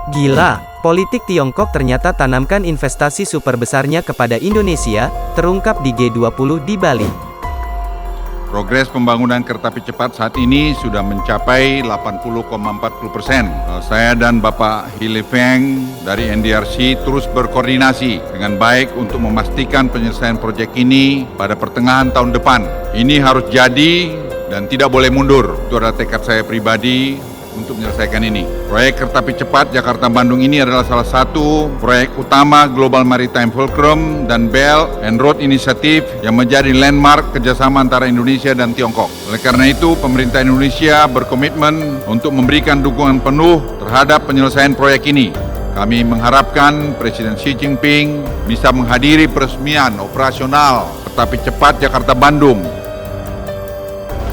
Gila, politik Tiongkok ternyata tanamkan investasi super besarnya kepada Indonesia, terungkap di G20 di Bali. Progres pembangunan kereta api cepat saat ini sudah mencapai 80,40%. Saya dan Bapak Hili Feng dari NDRC terus berkoordinasi dengan baik untuk memastikan penyelesaian proyek ini pada pertengahan tahun depan. Ini harus jadi dan tidak boleh mundur. Itu adalah tekad saya pribadi untuk menyelesaikan ini. Proyek kereta api cepat Jakarta-Bandung ini adalah salah satu proyek utama Global Maritime Fulcrum dan Belt and Road Initiative yang menjadi landmark kerjasama antara Indonesia dan Tiongkok. Oleh karena itu, pemerintah Indonesia berkomitmen untuk memberikan dukungan penuh terhadap penyelesaian proyek ini. Kami mengharapkan Presiden Xi Jinping bisa menghadiri peresmian operasional kereta api cepat Jakarta-Bandung.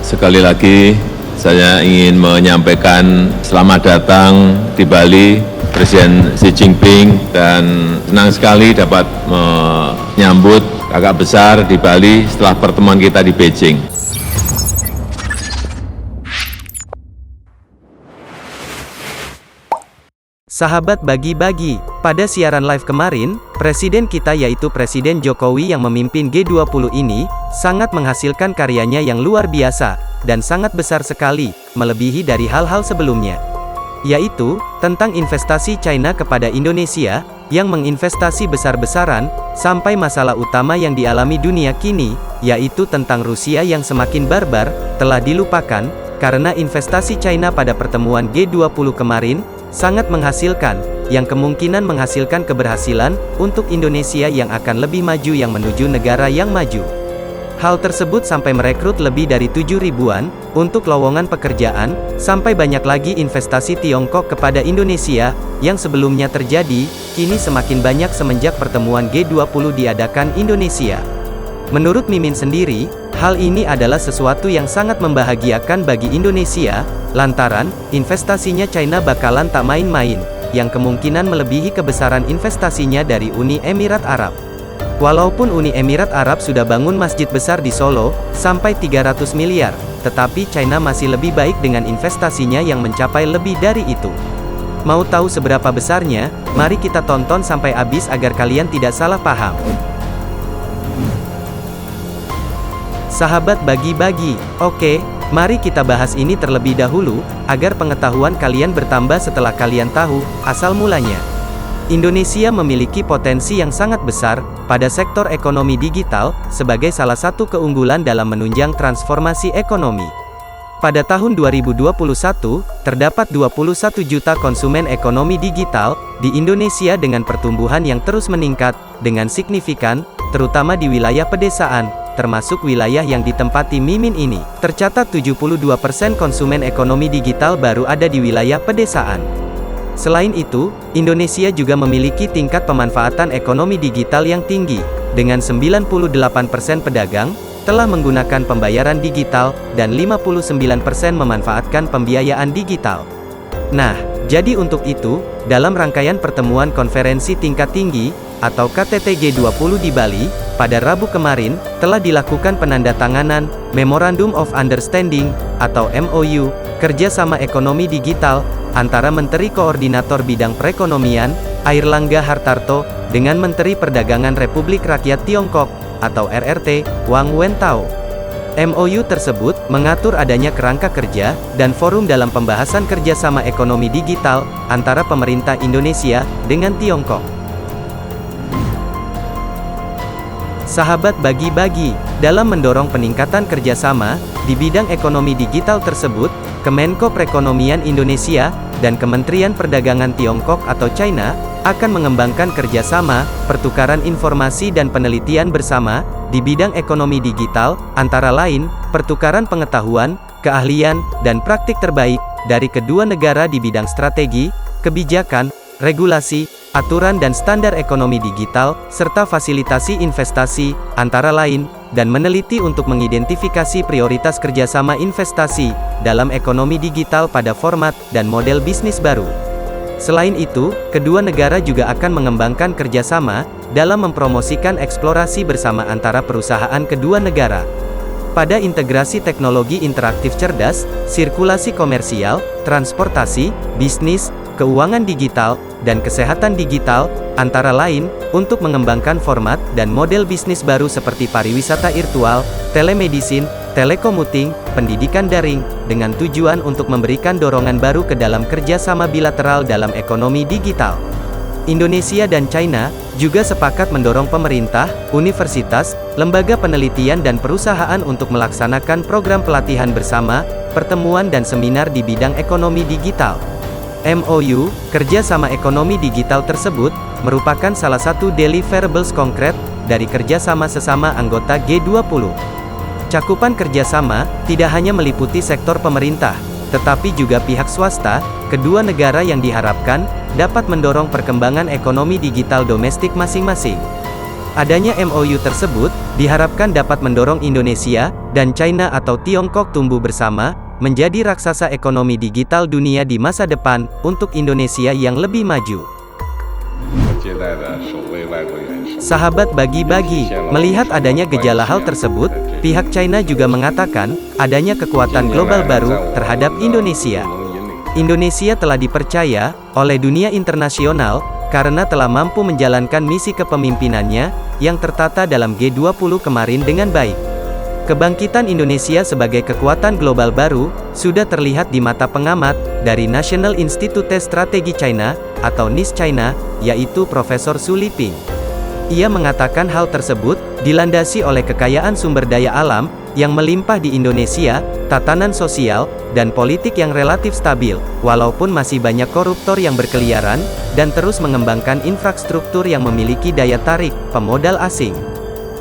Sekali lagi, saya ingin menyampaikan selamat datang di Bali Presiden Xi Jinping dan senang sekali dapat menyambut kakak besar di Bali setelah pertemuan kita di Beijing. Sahabat bagi-bagi, pada siaran live kemarin, Presiden kita yaitu Presiden Jokowi yang memimpin G20 ini, sangat menghasilkan karyanya yang luar biasa, dan sangat besar sekali, melebihi dari hal-hal sebelumnya. Yaitu, tentang investasi China kepada Indonesia, yang menginvestasi besar-besaran, sampai masalah utama yang dialami dunia kini, yaitu tentang Rusia yang semakin barbar, telah dilupakan, karena investasi China pada pertemuan G20 kemarin, sangat menghasilkan, yang kemungkinan menghasilkan keberhasilan, untuk Indonesia yang akan lebih maju yang menuju negara yang maju. Hal tersebut sampai merekrut lebih dari 7.000-an, untuk lowongan pekerjaan, sampai banyak lagi investasi Tiongkok kepada Indonesia, yang sebelumnya terjadi, kini semakin banyak semenjak pertemuan G20 diadakan Indonesia. Menurut Mimin sendiri, hal ini adalah sesuatu yang sangat membahagiakan bagi Indonesia, lantaran, investasinya China bakalan tak main-main, yang kemungkinan melebihi kebesaran investasinya dari Uni Emirat Arab. Walaupun Uni Emirat Arab sudah bangun masjid besar di Solo, sampai 300 miliar, tetapi China masih lebih baik dengan investasinya yang mencapai lebih dari itu. Mau tahu seberapa besarnya? Mari kita tonton sampai habis agar kalian tidak salah paham. Sahabat bagi-bagi, oke, mari kita bahas ini terlebih dahulu, agar pengetahuan kalian bertambah setelah kalian tahu asal mulanya. Indonesia memiliki potensi yang sangat besar pada sektor ekonomi digital, sebagai salah satu keunggulan dalam menunjang transformasi ekonomi. Pada tahun 2021, terdapat 21 juta konsumen ekonomi digital di Indonesia dengan pertumbuhan yang terus meningkat dengan signifikan, terutama di wilayah pedesaan, termasuk wilayah yang ditempati Mimin ini. Tercatat 72% konsumen ekonomi digital baru ada di wilayah pedesaan. Selain itu, Indonesia juga memiliki tingkat pemanfaatan ekonomi digital yang tinggi, dengan 98% pedagang telah menggunakan pembayaran digital, dan 59% memanfaatkan pembiayaan digital. Nah, jadi untuk itu, dalam rangkaian pertemuan konferensi tingkat tinggi, atau KTT G20 di Bali, pada Rabu kemarin, telah dilakukan penandatanganan Memorandum of Understanding, atau MOU, kerjasama ekonomi digital, antara Menteri Koordinator Bidang Perekonomian, Airlangga Hartarto, dengan Menteri Perdagangan Republik Rakyat Tiongkok, atau RRT, Wang Wentao. MOU tersebut mengatur adanya kerangka kerja dan forum dalam pembahasan kerjasama ekonomi digital antara pemerintah Indonesia dengan Tiongkok. Sahabat bagi-bagi, dalam mendorong peningkatan kerjasama di bidang ekonomi digital tersebut, Kemenko Perekonomian Indonesia dan Kementerian Perdagangan Tiongkok atau China akan mengembangkan kerjasama, pertukaran informasi dan penelitian bersama di bidang ekonomi digital, antara lain, pertukaran pengetahuan, keahlian, dan praktik terbaik dari kedua negara di bidang strategi, kebijakan, regulasi, aturan dan standar ekonomi digital, serta fasilitasi investasi, antara lain, dan meneliti untuk mengidentifikasi prioritas kerjasama investasi dalam ekonomi digital pada format dan model bisnis baru. Selain itu, kedua negara juga akan mengembangkan kerjasama dalam mempromosikan eksplorasi bersama antara perusahaan kedua negara. Pada integrasi teknologi interaktif cerdas, sirkulasi komersial, transportasi, bisnis, keuangan digital, dan kesehatan digital, antara lain, untuk mengembangkan format dan model bisnis baru seperti pariwisata virtual, telemedicine, telekomuting, pendidikan daring, dengan tujuan untuk memberikan dorongan baru ke dalam kerjasama bilateral dalam ekonomi digital. Indonesia dan China juga sepakat mendorong pemerintah, universitas, lembaga penelitian dan perusahaan untuk melaksanakan program pelatihan bersama, pertemuan dan seminar di bidang ekonomi digital. MOU, kerjasama ekonomi digital tersebut, merupakan salah satu deliverables konkret dari kerjasama sesama anggota G20. Cakupan kerjasama tidak hanya meliputi sektor pemerintah, tetapi juga pihak swasta, kedua negara yang diharapkan dapat mendorong perkembangan ekonomi digital domestik masing-masing. Adanya MOU tersebut diharapkan dapat mendorong Indonesia dan China atau Tiongkok tumbuh bersama, menjadi raksasa ekonomi digital dunia di masa depan untuk Indonesia yang lebih maju. Sahabat bagi-bagi, melihat adanya gejala hal tersebut, pihak China juga mengatakan adanya kekuatan global baru terhadap Indonesia. Indonesia telah dipercaya oleh dunia internasional karena telah mampu menjalankan misi kepemimpinannya yang tertata dalam G20 kemarin dengan baik. Kebangkitan Indonesia sebagai kekuatan global baru sudah terlihat di mata pengamat dari National Institute Strategi China atau NIS China, yaitu Profesor Su Liping. Ia mengatakan hal tersebut dilandasi oleh kekayaan sumber daya alam yang melimpah di Indonesia, tatanan sosial dan politik yang relatif stabil, walaupun masih banyak koruptor yang berkeliaran dan terus mengembangkan infrastruktur yang memiliki daya tarik pemodal asing.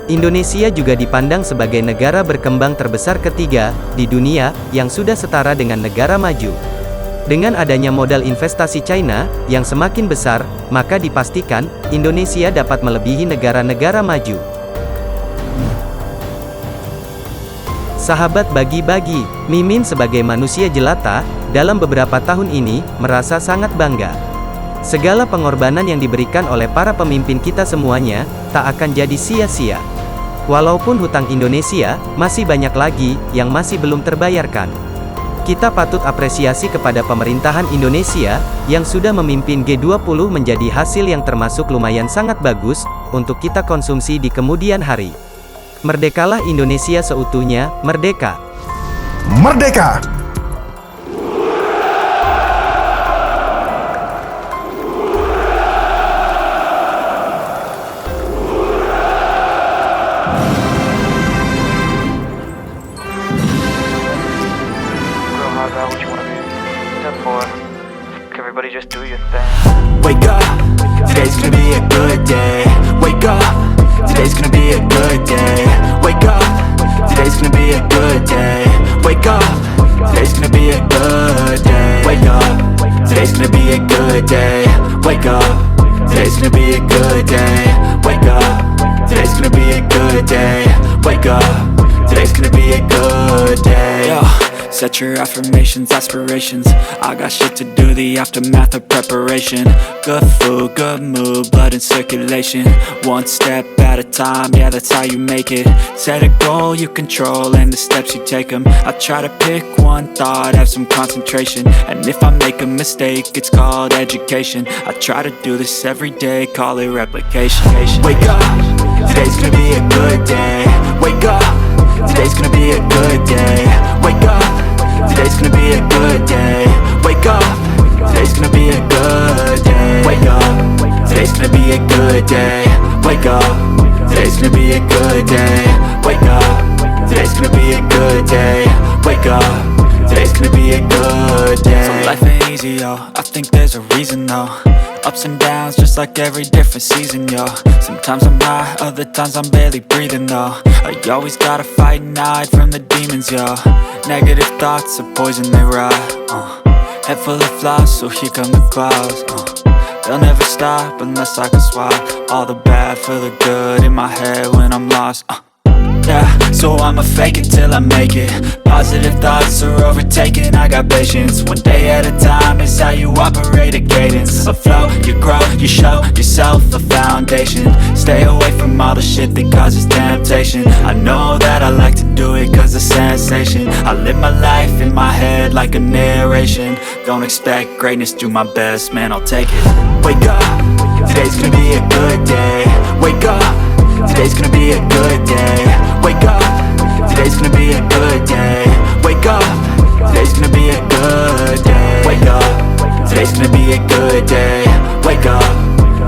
Indonesia juga dipandang sebagai negara berkembang terbesar ketiga di dunia yang sudah setara dengan negara maju. Dengan adanya modal investasi China yang semakin besar, maka dipastikan Indonesia dapat melebihi negara-negara maju. Sahabat bagi-bagi, Mimin sebagai manusia jelata dalam beberapa tahun ini merasa sangat bangga. Segala pengorbanan yang diberikan oleh para pemimpin kita semuanya tak akan jadi sia-sia. Walaupun hutang Indonesia masih banyak lagi yang masih belum terbayarkan. Kita patut apresiasi kepada pemerintahan Indonesia yang sudah memimpin G20 menjadi hasil yang termasuk lumayan sangat bagus untuk kita konsumsi di kemudian hari. Merdekalah Indonesia seutuhnya, merdeka! Merdeka! Everybody just do your thing. Wake up, today's gonna be a good day. Wake up, today's gonna be a good day. Wake up, today's gonna be a good day. Wake up, today's gonna be a good day. Wake up, today's gonna be a good day. Wake up, today's gonna be a good day. Wake up, today's gonna be a good day. Wake up, today's gonna be a good day. Yo. Set your affirmations, aspirations. I got shit to do, the aftermath of preparation. Good food, good mood, blood in circulation. One step at a time, yeah, that's how you make it. Set a goal you control and the steps you take them. I try to pick one thought, have some concentration. And if I make a mistake, it's called education. I try to do this every day, call it replication. Wake up, today's gonna be a good day. Wake up, today's gonna be a good day. Wake up, today's gonna be a good day. Wake up, today's gonna be a good day. Wake up, today's gonna be a good day. Wake up, today's gonna be a good day. Wake up, today's gonna be a good day. Wake up, today's gonna be a good day. So life ain't easy, yo, I think there's a reason though. Ups and downs, just like every different season, yo. Sometimes I'm high, other times I'm barely breathing, though. I always gotta fight and hide from the demons, yo. Negative thoughts are poison, they rot. Head full of flies, so here come the clouds. They'll never stop unless I can swap all the bad for the good in my head when I'm lost. Yeah, so I'ma fake it till I make it. Positive thoughts are overtaken, I got patience. One day at a time is how you operate a cadence. A flow, you grow, you show yourself a foundation. Stay away from all the shit that causes temptation. I know that I like to do it cause the sensation conversation. I live my life in my head like a narration. Don't expect greatness, do my best, man, I'll take it. Wake up, today's gonna be a good day. Wake up, today's gonna be a good day. Wake up, today's gonna be a good day. Wake up, today's gonna be a good day. Wake up, today's gonna be a good day. Wake up,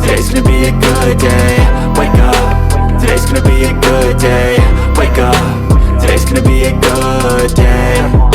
today's gonna be a good day. Wake up, today's gonna be a good day. Wake up, today's gonna be a good day.